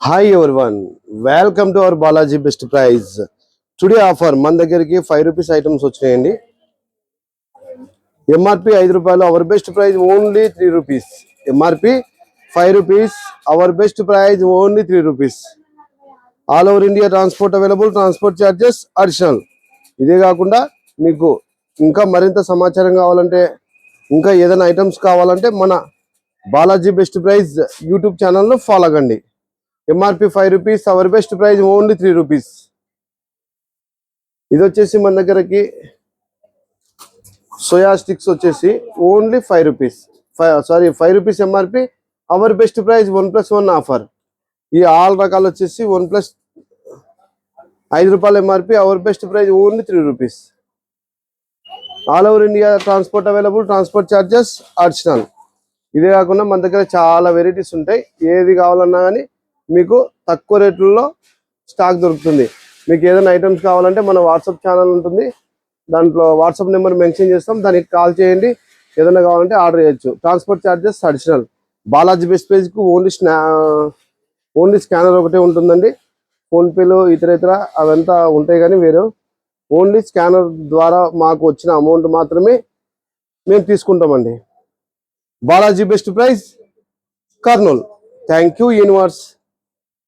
Hi everyone, welcome to our Balaji Best Price. Today offer మన దగ్గరికి 5 rupees items వచ్చాయండి. MRP 5 రూపాయలు, our best price only 3 rupees. MRP 5 rupees, our best price only 3 rupees. All over India transport available, transport charges additional. ఇదే కాకుండా మీకు ఇంకా మరింత సమాచారం కావాలంటే, ఇంకా ఏదైనా ఐటమ్స్ కావాలంటే మన బాలాజీ బెస్ట్ ప్రైస్ యూట్యూబ్ ఛానల్ను ఫాలో కండి. MRP 5 rupees, our best price only 3 rupees. ఇది వచ్చేసి మన దగ్గరకి సోయా స్టిక్స్ వచ్చేసి only 5 rupees. 5 rupees MRP, our best price 1+1 offer. ఈ ఆల్ రకాలు వచ్చేసి 1+ 5 రూపాయలు MRP, our best price only 3 rupees. All over India transport available, transport charges additional. ఇదే కాకుండా మన దగ్గర చాలా వెరైటీస్ ఉంటాయి. ఏది కావాలన్నా కానీ మీకు తక్కువ రేట్లలో స్టాక్ దొరుకుతుంది. మీకు ఏదైనా ఐటమ్స్ కావాలంటే మన వాట్సాప్ ఛానల్ ఉంటుంది, దాంట్లో వాట్సాప్ నెంబర్ మెన్షన్ చేస్తాం, దానికి కాల్ చేయండి. ఏదైనా కావాలంటే ఆర్డర్ చేయొచ్చు. Transport charges additional. Balaji best ప్రైస్కు ఓన్లీ స్కానర్ ఒకటే ఉంటుందండి. ఫోన్పేలో ఇతర అవంతా ఉంటాయి, కానీ వేరే ఓన్లీ స్కానర్ ద్వారా మాకు వచ్చిన అమౌంట్ మాత్రమే మేము తీసుకుంటామండి. Balaji best price, Kurnool. Thank you universe.